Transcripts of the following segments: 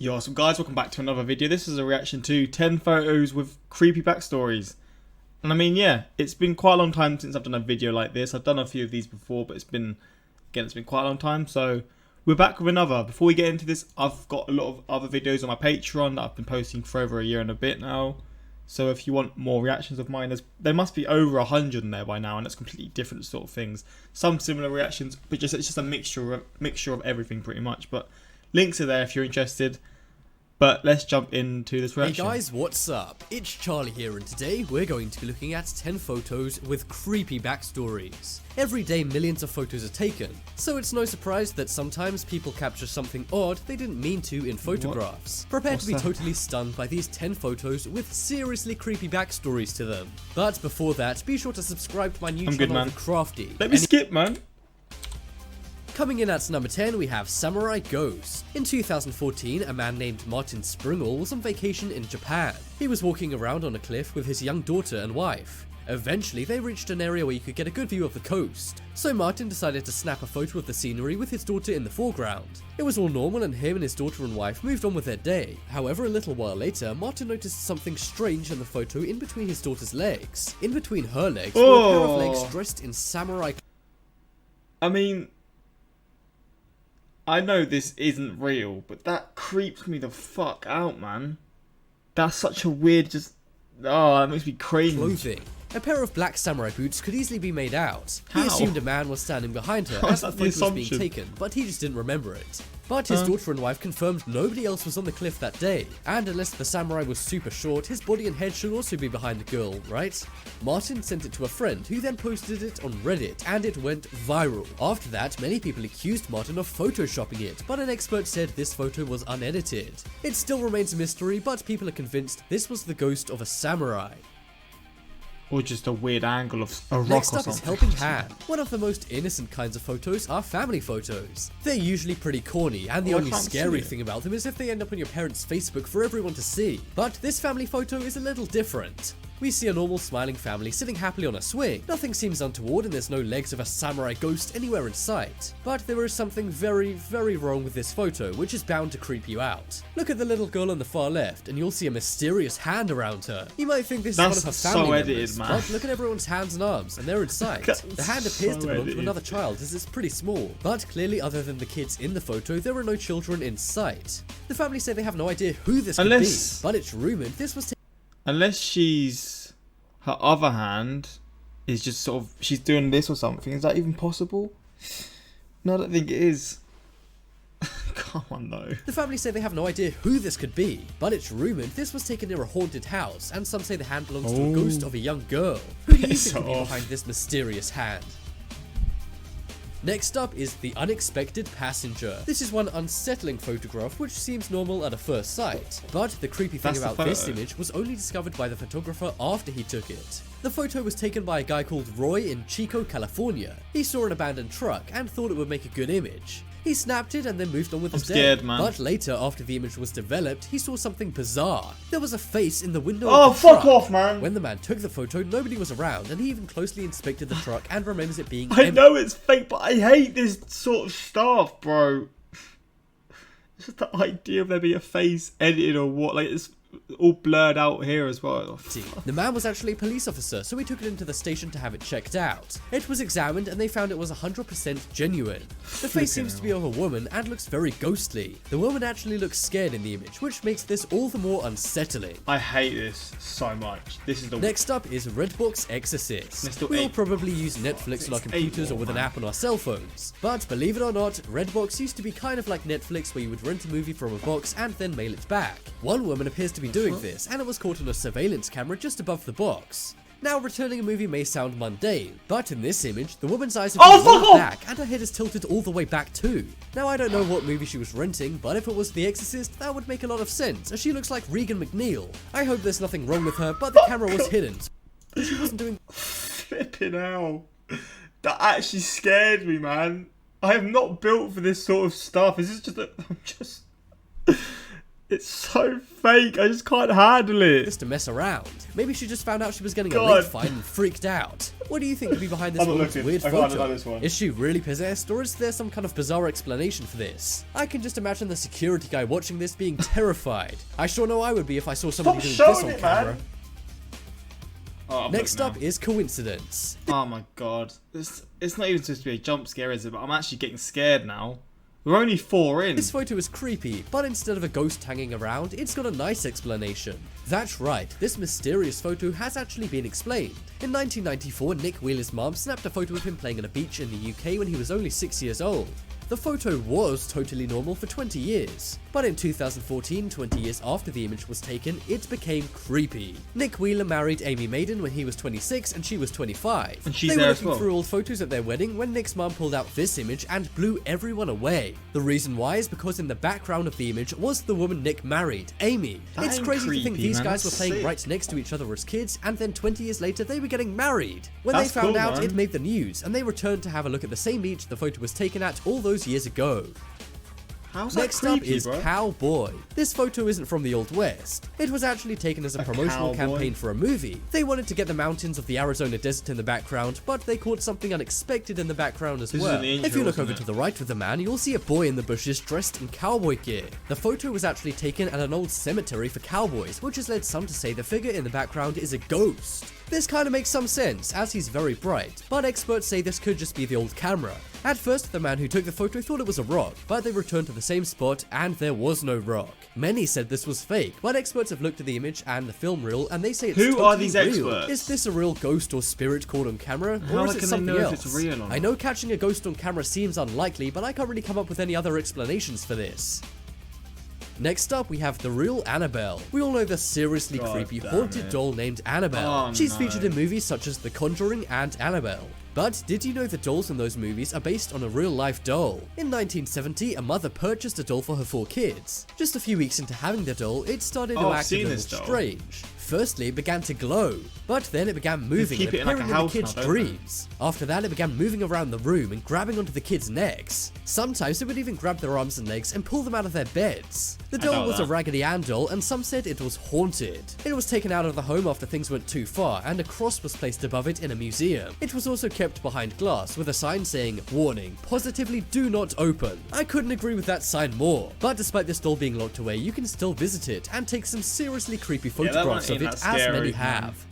Yo, so guys, welcome back to another video. This is a reaction to 10 photos with creepy backstories. And I mean, yeah, it's been quite a long time since I've done a video like this. I've done a few of these before, but it's been quite a long time. So we're back with another. Before we get into this, I've got a lot of other videos on my Patreon that I've been posting for over a year and a bit now. So if you want more reactions of mine, there must be over 100 in there by now, and it's completely different sort of things. Some similar reactions, but it's just a mixture of everything pretty much. But links are there if you're interested. But let's jump into this reaction. Hey guys, what's up? It's Charlie here, and today we're going to be looking at 10 photos with creepy backstories. Every day millions of photos are taken, so it's no surprise that sometimes people capture something odd they didn't mean to in photographs. Prepare to be totally stunned by these 10 photos with seriously creepy backstories to them. But before that, be sure to subscribe to my new channel, The Crafty. Let me skip, man. Coming in at number 10, we have Samurai Ghost. In 2014, a man named Martin Springall was on vacation in Japan. He was walking around on a cliff with his young daughter and wife. Eventually, they reached an area where you could get a good view of the coast. So Martin decided to snap a photo of the scenery with his daughter in the foreground. It was all normal, and him and his daughter and wife moved on with their day. However, a little while later, Martin noticed something strange in the photo in between his daughter's legs. In between her legs were a pair of legs dressed in samurai. I mean, I know this isn't real, but that creeps me the fuck out, man. That's such a weird, that makes me crazy. Clothing. A pair of black samurai boots could easily be made out. He assumed a man was standing behind her as the photo was being taken, but he just didn't remember it. But his daughter and wife confirmed nobody else was on the cliff that day, and unless the samurai was super short, his body and head should also be behind the girl, right? Martin sent it to a friend, who then posted it on Reddit, and it went viral. After that, many people accused Martin of photoshopping it, but an expert said this photo was unedited. It still remains a mystery, but people are convinced this was the ghost of a samurai. Or just a weird angle of a rock Next or up something. is Helping Hand. One of the most innocent kinds of photos are family photos. They're usually pretty corny, and the only scary thing about them is if they end up on your parents' Facebook for everyone to see. But this family photo is a little different. We see a normal smiling family sitting happily on a swing. Nothing seems untoward, and there's no legs of a samurai ghost anywhere in sight. But there is something very, very wrong with this photo, which is bound to creep you out. Look at the little girl on the far left, and you'll see a mysterious hand around her. You might think this is one of her family members, but look at everyone's hands and arms, and they're in sight. The hand appears to belong to another child, as it's pretty small. But clearly, other than the kids in the photo, there are no children in sight. The family say they have no idea who this could be, but it's rumored this was unless her other hand is just sort of, she's doing this or something. Is that even possible? No, I don't think it is. Come on, though. The family say they have no idea who this could be, but it's rumored this was taken near a haunted house, and some say the hand belongs to a ghost of a young girl. Who do you think could be behind this mysterious hand? Next up is The Unexpected Passenger. This is one unsettling photograph which seems normal at a first sight, but the creepy thing about this image was only discovered by the photographer after he took it. The photo was taken by a guy called Roy in Chico, California. He saw an abandoned truck and thought it would make a good image. He snapped it and then moved on with his day. But later, after the image was developed, he saw something bizarre. There was a face in the window of the truck. Fuck off, man. When the man took the photo, nobody was around, and he even closely inspected the truck and remembers it being I know it's fake, but I hate this sort of stuff, bro. Just the idea of there being a face edited or what, like it's all blurred out here as well. The man was actually a police officer, so he took it into the station to have it checked out. It was examined and they found it was 100% genuine. The face seems to be of a woman and looks very ghostly. The woman actually looks scared in the image, which makes this all the more unsettling. I hate this so much. This is the Next up is Redbox Exorcist. We all probably use Netflix on our computers or with an app on our cell phones. But believe it or not, Redbox used to be kind of like Netflix, where you would rent a movie from a box and then mail it back. One woman appears to be doing this, and it was caught on a surveillance camera just above the box. Now, returning a movie may sound mundane, but in this image, the woman's eyes have been rolled back and her head is tilted all the way back too. Now, I don't know what movie she was renting, but if it was The Exorcist, that would make a lot of sense, as she looks like Regan McNeil. I hope there's nothing wrong with her, but the camera was hidden, so she wasn't doing. Flipping hell. That actually scared me, man. I am not built for this sort of stuff. This is just It's so fake. I just can't handle it. Just to mess around. Maybe she just found out she was getting a God. late fine and freaked out. What do you think could be behind this I'm not woman's looking. weird I can't photo? understand this one. Is she really possessed, or is there some kind of bizarre explanation for this? I can just imagine the security guy watching this being terrified. I sure know I would be if I saw somebody doing this on camera. Oh, Next up is coincidence. Oh my god. It's not even supposed to be a jump scare, is it? But I'm actually getting scared now. We're only 4 in. This photo is creepy, but instead of a ghost hanging around, it's got a nice explanation. That's right, this mysterious photo has actually been explained. In 1994, Nick Wheeler's mom snapped a photo of him playing on a beach in the UK when he was only 6 years old. The photo was totally normal for 20 years, but in 2014, 20 years after the image was taken, it became creepy. Nick Wheeler married Amy Maiden when he was 26 and she was 25. And she's they were there as looking well. through old photos at their wedding when Nick's mom pulled out this image and blew everyone away. The reason why is because in the background of the image was the woman Nick married, Amy. That It's ain't crazy to think creepy, these man. guys were That's playing sick. right next to each other as kids, and then 20 years later they were getting married. When That's they found cool, out, man. it made the news, and they returned to have a look at the same beach the photo was taken at all those years ago. How's that Next up creepy, is bro? Cowboy. This photo isn't from the Old West. It was actually taken as a promotional cowboy? campaign for a movie. They wanted to get the mountains of the Arizona desert in the background, but they caught something unexpected in the background as This is well. in the intro, If you look wasn't over it? to the right of the man, you'll see a boy in the bushes dressed in cowboy gear. The photo was actually taken at an old cemetery for cowboys, which has led some to say the figure in the background is a ghost. This kind of makes some sense, as he's very bright, but experts say this could just be the old camera. At first, the man who took the photo thought it was a rock, but they returned to the same spot and there was no rock. Many said this was fake, but experts have looked at the image and the film reel and they say it's Who totally are these real. experts? Is this a real ghost or spirit caught on camera, How or is it can they something know if else? it's real or not? I know catching a ghost on camera seems unlikely, but I can't really come up with any other explanations for this. Next up, we have the Real Annabelle. We all know the seriously God creepy damn haunted it. doll named Annabelle. Oh, She's no. featured in movies such as The Conjuring and Annabelle. But did you know the dolls in those movies are based on a real-life doll? In 1970, a mother purchased a doll for her 4 kids. Just a few weeks into having the doll, it started to Oh, I've act a seen little this doll. strange. Firstly, it began to glow, but then it began moving keep and it in like a appearing in the house kids' now, don't they? dreams. After that, it began moving around the room and grabbing onto the kids' necks. Sometimes it would even grab their arms and legs and pull them out of their beds. The I doll doubt was a that. Raggedy Ann doll, and some said it was haunted. It was taken out of the home after things went too far, and a cross was placed above it in a museum. It was also kept behind glass with a sign saying, "Warning, positively do not open." I couldn't agree with that sign more. But despite this doll being locked away, you can still visit it and take some seriously creepy that one photographs of ain't it, that as scary, many man. have.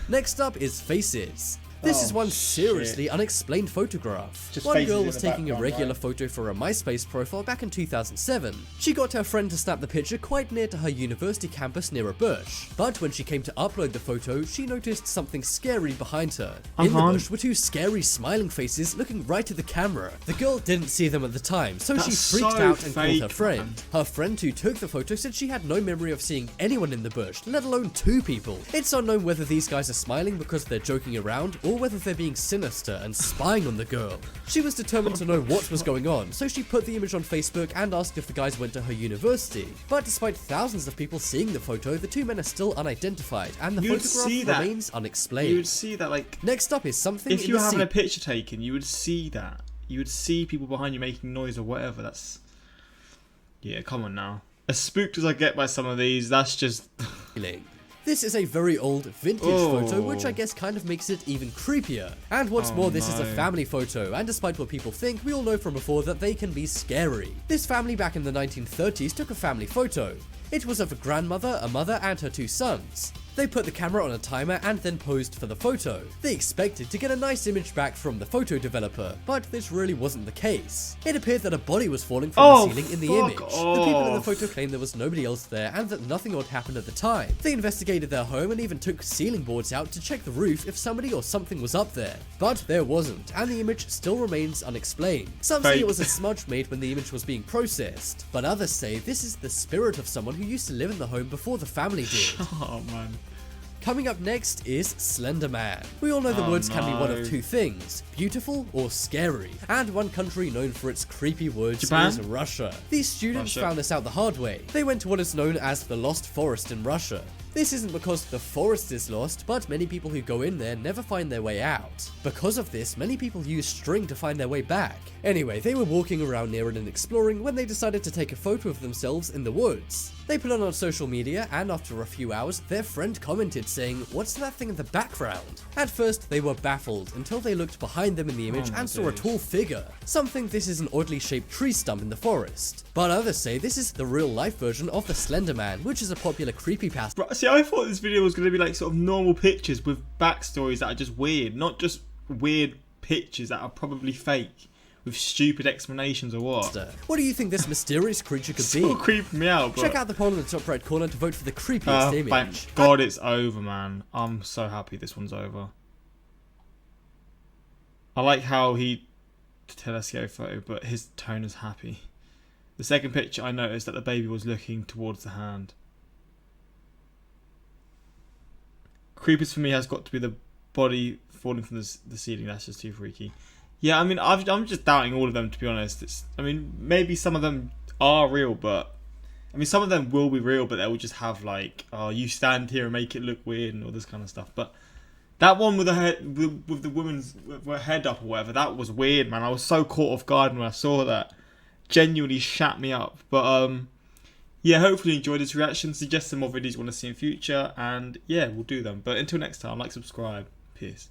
Next up is faces. This is Oh, one shit. seriously unexplained photograph. Just One faces girl in was the taking a background, regular right? photo for a MySpace profile back in 2007. She got her friend to snap the picture quite near to her university campus near a bush. But when she came to upload the photo, she noticed something scary behind her. In the bush were 2 scary smiling faces looking right at the camera. The girl didn't see them at the time, so she That's freaked so out and called her fake, friend. man. Her friend who took the photo said she had no memory of seeing anyone in the bush, let alone 2 people. It's unknown whether these guys are smiling because they're joking around or whether they're being sinister and spying on the girl. She was determined to know what was going on, so she put the image on Facebook and asked if the guys went to her university. But despite thousands of people seeing the photo, the 2 men are still unidentified and the You'd see photograph that. remains You unexplained. would see that, like, Next up is something if in you the were having sea. a picture taken, you would see that. You would see people behind you making noise or whatever. That's... Yeah, come on now. As spooked as I get by some of these, that's just... This is a very old vintage Oh. photo, which I guess kind of makes it even creepier. And what's more, this is a no. family photo, and despite what people think, we all know from before that they can be scary. This family back in the 1930s took a family photo. It was of a grandmother, a mother, and her 2 sons. They put the camera on a timer and then posed for the photo. They expected to get a nice image back from the photo developer, but this really wasn't the case. It appeared that a body was falling from Oh, the ceiling in the fuck image. The people in the off. photo claimed there was nobody else there and that nothing odd happened at the time. They investigated their home and even took ceiling boards out to check the roof if somebody or something was up there. But there wasn't, and the image still remains unexplained. Some say Fake. it was a smudge made when the image was being processed, but others say this is the spirit of someone who used to live in the home before the family did. Oh, man. Coming up next is Slenderman. We all know the Oh, woods can be one no. of 2 things, beautiful or scary. And one country known for its creepy woods Japan? is Russia. These students Russia. found this out the hard way. They went to what is known as the Lost Forest in Russia. This isn't because the forest is lost, but many people who go in there never find their way out. Because of this, many people use string to find their way back. Anyway, they were walking around near it and exploring when they decided to take a photo of themselves in the woods. They put it on social media, and after a few hours, their friend commented saying, "What's that thing in the background?" At first, they were baffled until they looked behind them in the image and saw a tall figure. Some think this is an oddly shaped tree stump in the forest, but others say this is the real life version of the Slenderman, which is a popular creepypasta. Right, see, I thought this video was going to be like sort of normal pictures with backstories that are just weird, not just weird pictures that are probably fake with stupid explanations or what. What do you think this mysterious creature could be? Still creeping me out. But Check out the poll in the top right corner to vote for the creepiest image. Thank God it's over, man. I'm so happy this one's over. I like how he telescope photo, but his tone is happy. The second picture, I noticed that the baby was looking towards the hand. Creepiest for me has got to be the body falling from the ceiling. That's just too freaky. Yeah, I mean, I'm just doubting all of them, to be honest. I mean, maybe some of them are real, but I mean, some of them will be real, but they will just have like, oh, you stand here and make it look weird and all this kind of stuff. But that one with the head, with the woman's with her head up or whatever, that was weird, man. I was so caught off guard when I saw that. Genuinely shat me up. But yeah, hopefully you enjoyed this reaction. Suggest some more videos you want to see in future, and yeah, we'll do them. But until next time, like, subscribe. Peace.